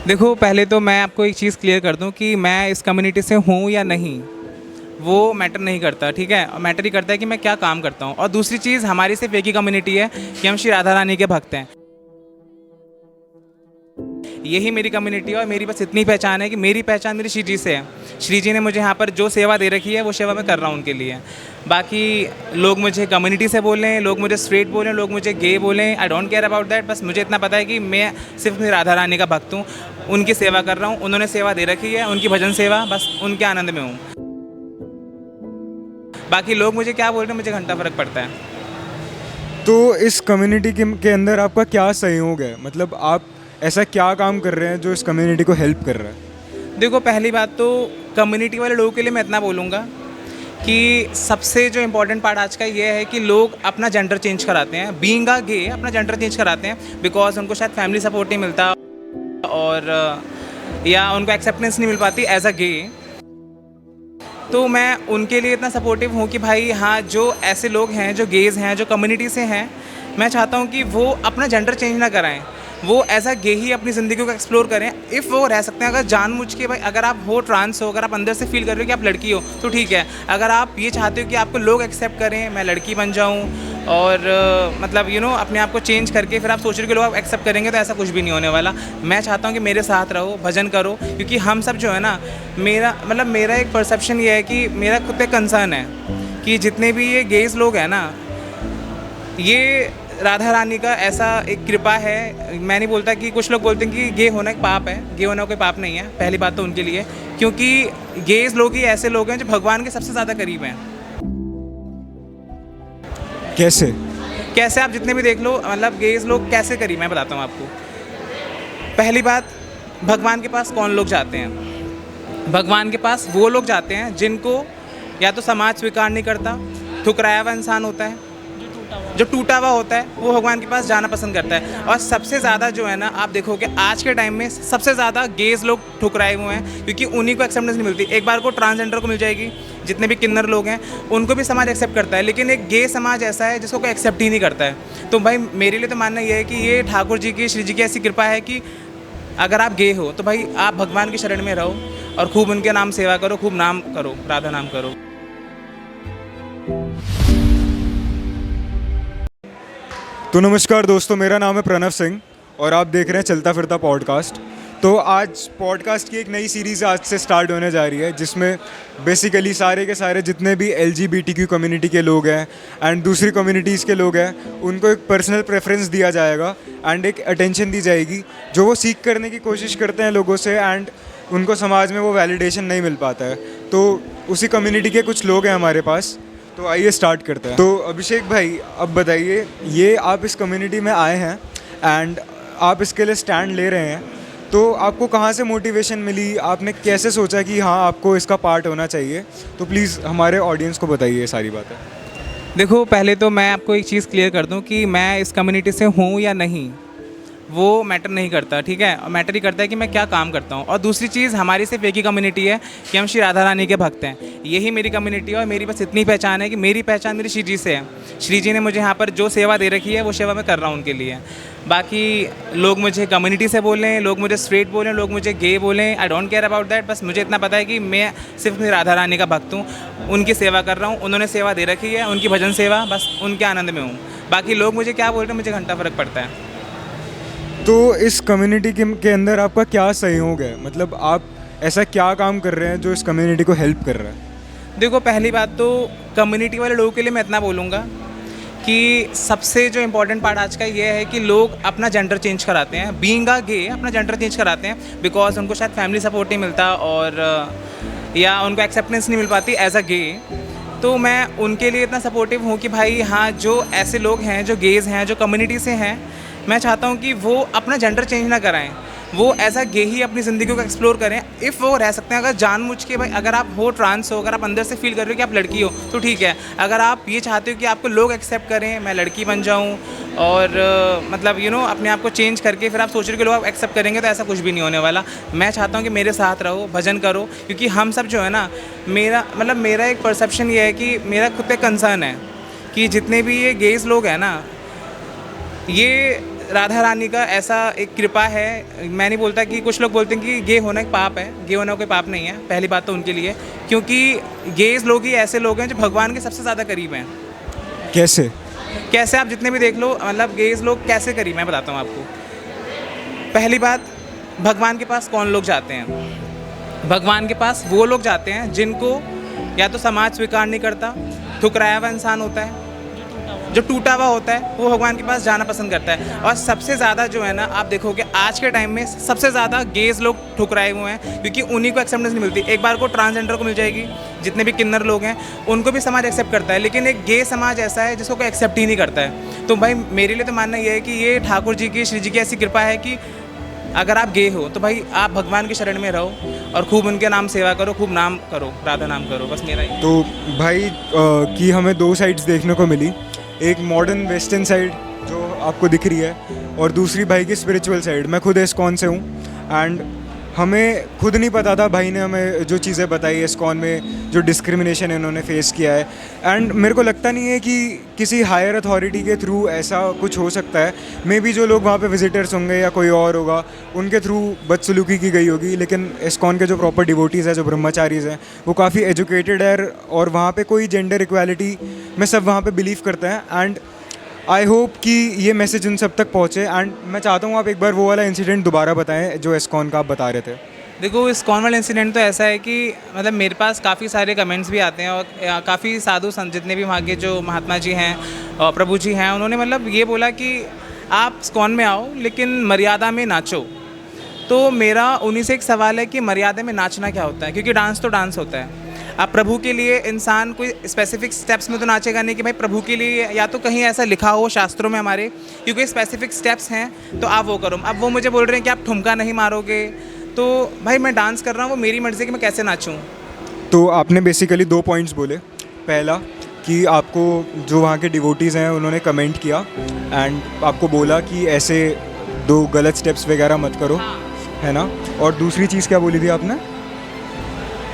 देखो, पहले तो मैं आपको एक चीज़ क्लियर कर दूं कि मैं इस कम्युनिटी से हूं या नहीं, वो मैटर नहीं करता, ठीक है। और मैटर ही करता है कि मैं क्या काम करता हूं। और दूसरी चीज़, हमारी सिर्फ एक ही कम्युनिटी है कि हम श्री राधा रानी के भक्त हैं। यही मेरी कम्युनिटी है और मेरी बस इतनी पहचान है कि मेरी पहचान मेरी श्री जी से है। श्री जी ने मुझे यहाँ पर जो सेवा दे रखी है वो सेवा मैं कर रहा हूँ उनके लिए। बाकी लोग मुझे कम्युनिटी से बोलें, लोग मुझे स्ट्रेट बोलें, लोग मुझे गे बोलें, I don't care about that. बस मुझे इतना पता है कि मैं सिर्फ राधा रानी का भक्त हूँ, उनकी सेवा कर रहा हूँ। उन्होंने सेवा दे रखी है, उनकी भजन सेवा, बस उनके आनंद में हूँ। बाकी लोग मुझे क्या बोल रहे हैं, मुझे घंटा फ़र्क पड़ता है। तो इस कम्युनिटी के अंदर आपका क्या सहयोग है? मतलब आप ऐसा क्या काम कर रहे हैं जो इस कम्युनिटी को हेल्प कर रहा है? देखो, पहली बात तो कम्युनिटी वाले लोगों के लिए मैं इतना बोलूँगा कि सबसे जो इम्पोर्टेंट पार्ट आज का ये है कि लोग अपना जेंडर चेंज कराते हैं। बीइंग अ गे अपना जेंडर चेंज कराते हैं बिकॉज उनको शायद फैमिली सपोर्ट नहीं मिलता और या उनको एक्सेप्टेंस नहीं मिल पाती एज अ गे। तो मैं उनके लिए इतना सपोर्टिव हूँ कि भाई हाँ, जो ऐसे लोग हैं जो गेज़ हैं, जो कम्युनिटी से हैं, मैं चाहता हूँ कि वो अपना जेंडर चेंज ना कराएं, वो एज अ गे ही अपनी ज़िंदगी को एक्सप्लोर करें। इफ़ वो रह सकते हैं, अगर जानबूझ के, भाई अगर आप हो ट्रांस हो, अगर आप अंदर से फील कर रहे हो कि आप लड़की हो तो ठीक है। अगर आप ये चाहते हो कि आपको लोग एक्सेप्ट करें, मैं लड़की बन जाऊँ और मतलब अपने आप को चेंज करके फिर आप सोच रहे हो कि लोग आप एक्सेप्ट करेंगे, तो ऐसा कुछ भी नहीं होने वाला। मैं चाहता हूँ कि मेरे साथ रहो, भजन करो, क्योंकि हम सब जो है ना, मेरा एक परसेप्शन ये है कि मेरा खुद पे कंसर्न है कि जितने भी ये गेज लोग हैं ना, ये राधा रानी का ऐसा एक कृपा है। मैं नहीं बोलता कि कुछ लोग बोलते हैं कि गे होना एक पाप है, गे होना कोई पाप नहीं है। पहली बात तो उनके लिए, क्योंकि गेज लोग ही ऐसे लोग हैं जो भगवान के सबसे ज़्यादा करीब हैं। कैसे? कैसे आप जितने भी देख लो, मतलब गेज लोग कैसे करीब, मैं बताता हूँ आपको। पहली बात, भगवान के पास कौन लोग जाते हैं? भगवान के पास वो लोग जाते हैं जिनको या तो समाज स्वीकार नहीं करता, ठुकराया हुआ इंसान होता है, जो टूटा हुआ होता है, वो भगवान के पास जाना पसंद करता है। और सबसे ज़्यादा जो है ना, आप देखोगे आज के टाइम में सबसे ज़्यादा गेज लोग ठुकराए हुए हैं, क्योंकि उन्हीं को एक्सेप्टेंस नहीं मिलती। एक बार को ट्रांसजेंडर को मिल जाएगी, जितने भी किन्नर लोग हैं उनको भी समाज एक्सेप्ट करता है, लेकिन एक गे समाज ऐसा है जिसको कोई एक्सेप्ट ही नहीं करता है। तो भाई मेरे लिए तो मानना ये है कि ये ठाकुर जी की, श्री जी की ऐसी कृपा है कि अगर आप गे हो तो भाई आप भगवान की शरण में रहो और खूब उनके नाम सेवा करो, खूब नाम करो, राधा नाम करो। तो नमस्कार दोस्तों, मेरा नाम है प्रणव सिंह और आप देख रहे हैं चलता फिरता पॉडकास्ट। तो आज पॉडकास्ट की एक नई सीरीज़ आज से स्टार्ट होने जा रही है, जिसमें बेसिकली सारे के सारे जितने भी LGBTQ कम्युनिटी के लोग हैं एंड दूसरी कम्युनिटीज़ के लोग हैं, उनको एक पर्सनल प्रेफरेंस दिया जाएगा एंड एक अटेंशन दी जाएगी जो वो सीख करने की कोशिश करते हैं लोगों से, एंड उनको समाज में वो वैलिडेशन नहीं मिल पाता है। तो उसी कम्युनिटी के कुछ लोग हैं हमारे पास, तो आइए स्टार्ट करते हैं। तो अभिषेक भाई, अब बताइए, ये आप इस कम्युनिटी में आए हैं एंड आप इसके लिए स्टैंड ले रहे हैं, तो आपको कहाँ से मोटिवेशन मिली? आपने कैसे सोचा कि हाँ आपको इसका पार्ट होना चाहिए? तो प्लीज़ हमारे ऑडियंस को बताइए ये सारी बातें। देखो, पहले तो मैं आपको एक चीज़ क्लियर कर दूं कि मैं इस कम्युनिटी से हूँ या नहीं, वो मैटर नहीं करता, ठीक है। और मैटर ही करता है कि मैं क्या काम करता हूँ। और दूसरी चीज़, हमारी सिर्फ एक ही कम्युनिटी है कि हम श्री राधा रानी के भक्त हैं। यही मेरी कम्युनिटी है और मेरी बस इतनी पहचान है कि मेरी पहचान मेरी श्री जी से है। श्री जी ने मुझे यहाँ पर जो सेवा दे रखी है वो सेवा मैं कर रहा हूँ उनके लिए। बाकी लोग मुझे कम्युनिटी से बोलें, लोग मुझे स्ट्रेट बोलें, लोग मुझे गे बोलें, I don't care about that. बस मुझे इतना पता है कि मैं सिर्फ राधा रानी का भक्त हूँ, उनकी सेवा कर रहा हूँ। उन्होंने सेवा दे रखी है, उनकी भजन सेवा, बस उनके आनंद में हूँ। बाकी लोग मुझे क्या बोल रहे हैं, मुझे घंटा फ़र्क पड़ता है। तो इस कम्युनिटी के अंदर आपका क्या सहयोग है? मतलब आप ऐसा क्या काम कर रहे हैं जो इस कम्युनिटी को हेल्प कर रहा है? देखो, पहली बात तो कम्युनिटी वाले लोगों के लिए मैं इतना बोलूँगा कि सबसे जो इम्पोर्टेंट पार्ट आज का ये है कि लोग अपना जेंडर चेंज कराते हैं। बीइंग अ गे अपना जेंडर चेंज कराते हैं बिकॉज उनको शायद फैमिली सपोर्ट नहीं मिलता और या उनको एक्सेप्टेंस नहीं मिल पाती एज अ गे। तो मैं उनके लिए इतना सपोर्टिव हूँ कि भाई हाँ, जो ऐसे लोग हैं जो गेज़ हैं, जो कम्युनिटी से हैं, मैं चाहता हूँ कि वो अपना जेंडर चेंज ना कराएं, वो एज अ गे ही अपनी ज़िंदगी को एक्सप्लोर करें। इफ़ वो रह सकते हैं, अगर जानबूझ के, भाई अगर आप हो ट्रांस हो, अगर आप अंदर से फील कर रहे हो कि आप लड़की हो तो ठीक है। अगर आप ये चाहते हो कि आपको लोग एक्सेप्ट करें, मैं लड़की बन जाऊँ और मतलब अपने आप को चेंज करके फिर आप सोच रहे हो कि लोग आप एक्सेप्ट करेंगे, तो ऐसा कुछ भी नहीं होने वाला। मैं चाहता हूँ कि मेरे साथ रहो, भजन करो, क्योंकि हम सब जो है ना, मेरा एक परसेप्शन ये है कि मेरा खुद पे कंसर्न है कि जितने भी ये गेज लोग हैं ना, ये राधा रानी का ऐसा एक कृपा है। मैं नहीं बोलता कि कुछ लोग बोलते हैं कि गे होना एक पाप है, गे होना कोई पाप नहीं है। पहली बात तो उनके लिए, क्योंकि गेज लोग ही ऐसे लोग हैं जो भगवान के सबसे ज़्यादा करीब हैं। कैसे? कैसे? आप जितने भी देख लो, मतलब गेज लोग कैसे करीब, मैं बताता हूँ आपको। पहली बात, भगवान के पास कौन लोग जाते हैं? भगवान के पास वो लोग जाते हैं जिनको या तो समाज स्वीकार नहीं करता, ठुकराया हुआ इंसान होता है, जो टूटा हुआ होता है, वो भगवान के पास जाना पसंद करता है। और सबसे ज़्यादा जो है ना, आप देखोगे आज के टाइम में सबसे ज़्यादा गेज लोग ठुकराए हुए हैं, क्योंकि उन्हीं को एक्सेप्टेंस नहीं मिलती। एक बार को ट्रांसजेंडर को मिल जाएगी, जितने भी किन्नर लोग हैं उनको भी समाज एक्सेप्ट करता है, लेकिन एक गे समाज ऐसा है जिसको कोई एक्सेप्ट ही नहीं करता है। तो भाई मेरे लिए तो मानना ये है कि ये ठाकुर जी की, श्री जी की ऐसी कृपा है कि अगर आप गे हो तो भाई आप भगवान की शरण में रहो और खूब उनके नाम सेवा करो, खूब नाम करो, राधा नाम करो, बस मेरा ही। तो भाई कि हमें दो साइड्स देखने को मिली, एक मॉडर्न वेस्टर्न साइड जो आपको दिख रही है, और दूसरी भाई की स्पिरिचुअल साइड। मैं खुद इस्कॉन से हूँ एंड हमें खुद नहीं पता था, भाई ने हमें जो चीज़ें बताई इस्कॉन में, जो डिस्क्रिमिनेशन इन्होंने फेस किया है। एंड मेरे को लगता नहीं है कि किसी हायर अथॉरिटी के थ्रू ऐसा कुछ हो सकता है। मे बी जो लोग वहाँ पे विजिटर्स होंगे या कोई और होगा, उनके थ्रू बदसलूकी की गई होगी, लेकिन इस्कॉन के जो प्रॉपर डिवोटीज़ हैं, जो ब्रह्मचारीज हैं, वो काफ़ी एजुकेटेड है और वहाँ पे कोई जेंडर इक्वालिटी में सब वहाँ पे बिलीव करते हैं। एंड आई होप कि ये मैसेज उन सब तक पहुँचे। एंड मैं चाहता हूँ आप एक बार वो वाला इंसिडेंट दोबारा बताएं जो इस्कॉन का आप बता रहे थे। देखो, इस कॉन वाला इंसिडेंट तो ऐसा है कि मतलब मेरे पास काफ़ी सारे कमेंट्स भी आते हैं, और काफ़ी साधु संत जितने भी वहाँ के जो महात्मा जी हैं और प्रभु जी हैं, उन्होंने मतलब ये बोला कि आप इस्कॉन में आओ लेकिन मर्यादा में नाचो। तो मेरा उन्हीं से एक सवाल है कि मर्यादा में नाचना क्या होता है, क्योंकि डांस तो डांस होता है। अब प्रभु के लिए इंसान कोई स्पेसिफिक स्टेप्स में तो नाचेगा नहीं कि भाई प्रभु के लिए, या तो कहीं ऐसा लिखा हो शास्त्रों में हमारे, क्योंकि स्पेसिफिक स्टेप्स हैं तो आप वो करो। अब वो मुझे बोल रहे हैं कि आप ठुमका नहीं मारोगे, तो भाई मैं डांस कर रहा हूँ, वो मेरी मर्ज़ी है कि मैं कैसे नाचूँ। तो आपने बेसिकली 2 पॉइंट्स बोले। पहला कि आपको जो वहाँ के डिवोटीज़ हैं उन्होंने कमेंट किया एंड आपको बोला कि ऐसे 2 गलत स्टेप्स वगैरह मत करो, है ना। और दूसरी चीज़ क्या बोली थी आपने?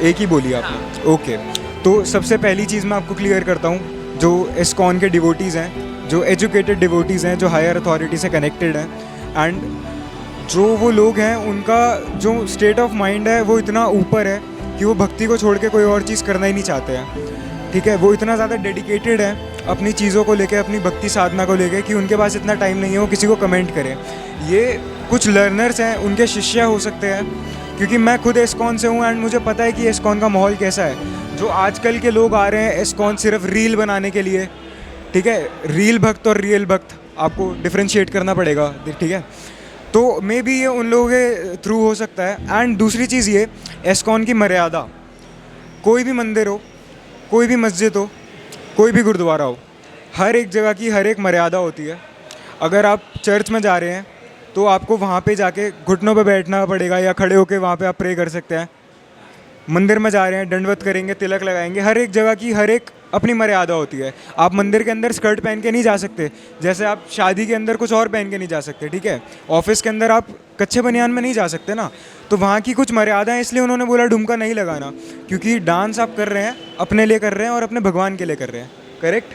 एक ही बोली आपने, ओके। तो सबसे पहली चीज़ मैं आपको क्लियर करता हूँ, जो इस्कॉन के डिवोटीज़ हैं, जो एजुकेटेड डिवोटीज़ हैं, जो हायर अथॉरिटी से कनेक्टेड हैं, एंड जो वो लोग हैं उनका जो स्टेट ऑफ माइंड है वो इतना ऊपर है कि वो भक्ति को छोड़ के कोई और चीज़ करना ही नहीं चाहते हैं, ठीक है। वो इतना ज़्यादा डेडिकेटेड है अपनी चीज़ों को लेके, अपनी भक्ति साधना को लेके, कि उनके पास इतना टाइम नहीं है वो किसी को कमेंट करें। ये कुछ लर्नर्स हैं, उनके शिष्य हो सकते हैं, क्योंकि मैं खुद इस्कॉन से हूँ एंड मुझे पता है कि इस्कॉन का माहौल कैसा है। जो आजकल के लोग आ रहे हैं इस्कॉन सिर्फ रील बनाने के लिए, ठीक है। रील भक्त और रियल भक्त आपको डिफ्रेंशिएट करना पड़ेगा, ठीक है। तो मे बी ये उन लोगों के थ्रू हो सकता है। एंड दूसरी चीज़ ये, इस्कॉन की मर्यादा, कोई भी मंदिर हो, कोई भी मस्जिद हो, कोई भी गुरुद्वारा हो, हर एक जगह की हर एक मर्यादा होती है। अगर आप चर्च में जा रहे हैं तो आपको वहाँ पे जाके घुटनों पे बैठना पड़ेगा, या खड़े होके वहाँ पे आप प्रे कर सकते हैं। मंदिर में जा रहे हैं, दंडवत करेंगे, तिलक लगाएंगे। हर एक जगह की हर एक अपनी मर्यादा होती है। आप मंदिर के अंदर स्कर्ट पहन के नहीं जा सकते, जैसे आप शादी के अंदर कुछ और पहन के नहीं जा सकते, ठीक है। ऑफिस के अंदर आप कच्चे बनियान में नहीं जा सकते ना। तो वहाँ की कुछ मर्यादाएं, इसलिए उन्होंने बोला ढुमका नहीं लगाना, क्योंकि डांस आप कर रहे हैं, अपने लिए कर रहे हैं और अपने भगवान के लिए कर रहे हैं, करेक्ट।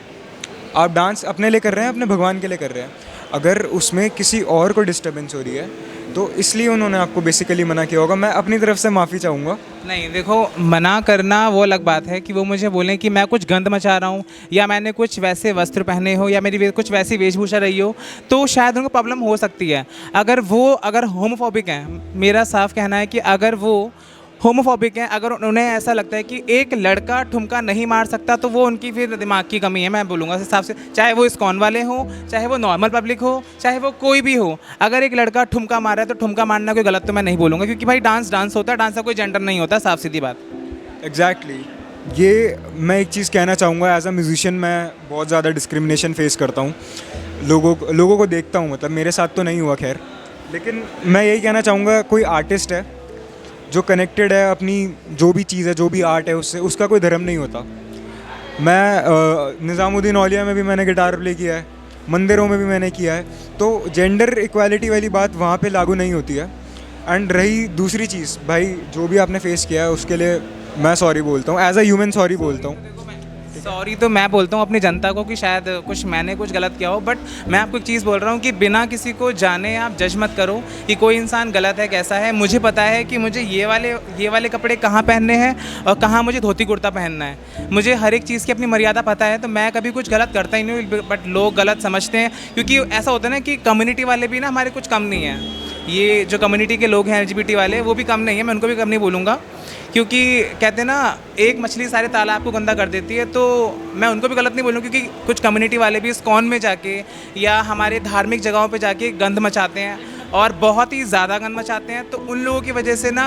आप डांस अपने लिए कर रहे हैं, अपने भगवान के लिए कर रहे हैं। अगर उसमें किसी और को डिस्टर्बेंस हो रही है तो इसलिए उन्होंने आपको बेसिकली मना किया होगा। मैं अपनी तरफ से माफ़ी चाहूँगा। नहीं, देखो, मना करना वो अलग बात है कि वो मुझे बोलें कि मैं कुछ गंद मचा रहा हूँ, या मैंने कुछ वैसे वस्त्र पहने हो, या मेरी कुछ वैसी वेशभूषा रही हो, तो शायद उनको प्रॉब्लम हो सकती है। अगर होमोफोबिक हैं, मेरा साफ कहना है कि अगर वो होमोफोबिक हैं, अगर उन्हें ऐसा लगता है कि एक लड़का ठुमका नहीं मार सकता, तो वो उनकी फिर दिमाग की कमी है, मैं बोलूँगा इस हिसाब से। चाहे वो इस्कॉन वाले हों, चाहे वो नॉर्मल पब्लिक हो, चाहे वो कोई भी हो, अगर एक लड़का ठुमका मारा है तो ठुमका मारना कोई गलत तो मैं नहीं बोलूँगा, क्योंकि भाई डांस डांस होता है, डांस का कोई जेंडर नहीं होता, साफ सीधी बात। एग्जैक्टली ये मैं एक चीज़ कहना चाहूँगा, एज अ म्यूजिशियन मैं बहुत ज़्यादा डिस्क्रिमिनेशन फेस करता हूँ। लोगों को देखता हूँ, मतलब मेरे साथ तो नहीं हुआ खैर, लेकिन मैं यही कहना चाहूँगा, कोई आर्टिस्ट है जो कनेक्टेड है अपनी जो भी चीज़ है, जो भी आर्ट है उससे, उसका कोई धर्म नहीं होता। मैं निज़ामुद्दीन औलिया में भी मैंने गिटार प्ले किया है, मंदिरों में भी मैंने किया है, तो जेंडर इक्वालिटी वाली बात वहाँ पे लागू नहीं होती है। एंड रही दूसरी चीज़, भाई जो भी आपने फेस किया है उसके लिए मैं सॉरी बोलता हूँ, एज अ ह्यूमन सॉरी बोलता हूँ। सॉरी तो मैं बोलता हूँ अपनी जनता को कि शायद मैंने कुछ गलत किया हो, बट मैं आपको एक चीज़ बोल रहा हूँ कि बिना किसी को जाने आप जज मत करो कि कोई इंसान गलत है कैसा है। मुझे पता है कि मुझे ये वाले कपड़े कहाँ पहनने हैं और कहाँ मुझे धोती कुर्ता पहनना है। मुझे हर एक चीज़ की अपनी मर्यादा पता है, तो मैं कभी कुछ गलत करता ही नहीं हूँ, बट लोग गलत समझते हैं। क्योंकि ऐसा होता है ना कि कम्युनिटी वाले भी ना हमारे कुछ कम नहीं हैं। ये जो कम्युनिटी के लोग हैं LGBT वाले, वो भी कम नहीं है, मैं उनको भी कम नहीं बोलूँगा। क्योंकि कहते हैं ना, एक मछली सारे तालाब को गंदा कर देती है, तो मैं उनको भी गलत नहीं बोलूँ। क्योंकि कुछ कम्युनिटी वाले भी इस्कॉन में जाके या हमारे धार्मिक जगहों पे जाके गंद मचाते हैं और बहुत ही ज़्यादा गंद मचाते हैं। तो उन लोगों की वजह से ना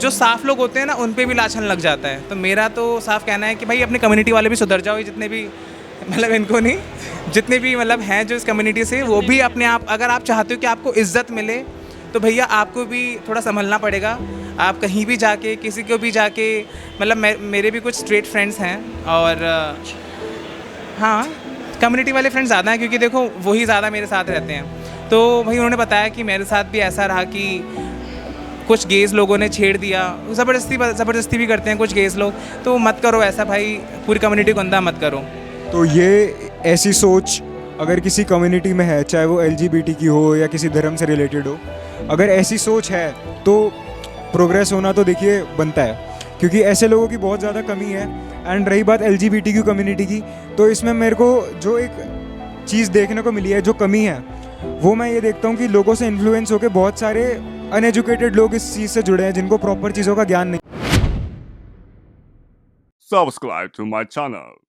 जो साफ़ लोग होते हैं ना, उन पे भी लाछन लग जाता है। तो मेरा तो साफ कहना है कि भाई अपनी कम्युनिटी वाले भी सुधर जाओ। जितने भी मतलब इनको नहीं, जितने भी मतलब हैं जो इस कम्युनिटी से, वो भी अपने आप, अगर आप चाहते हो कि आपको इज़्ज़त मिले तो भैया आपको भी थोड़ा संभलना पड़ेगा। आप कहीं भी जाके किसी को भी जाके, मतलब मेरे भी कुछ स्ट्रेट फ्रेंड्स हैं और हाँ, कम्युनिटी वाले फ्रेंड्स ज़्यादा हैं, क्योंकि देखो वही ज़्यादा मेरे साथ रहते हैं। तो भाई उन्होंने बताया कि मेरे साथ भी ऐसा रहा कि कुछ गेज़ लोगों ने छेड़ दिया, ज़बरदस्ती भी करते हैं कुछ गेज़ लोग। तो मत करो ऐसा भाई, पूरी कम्युनिटी को गंदा मत करो। तो ये ऐसी सोच अगर किसी कम्युनिटी में है, चाहे वो LGBT की हो या किसी धर्म से रिलेटेड हो, अगर ऐसी सोच है तो प्रोग्रेस होना तो देखिए बनता है, क्योंकि ऐसे लोगों की बहुत ज़्यादा कमी है। एंड रही बात LGBTQ कम्युनिटी की, तो इसमें मेरे को जो एक चीज़ देखने को मिली है, जो कमी है, वो मैं ये देखता हूँ कि लोगों से इन्फ्लुएंस होकर बहुत सारे अनएजुकेटेड लोग इस चीज़ से जुड़े हैं, जिनको प्रॉपर चीज़ों का ज्ञान नहीं। Subscribe to my channel.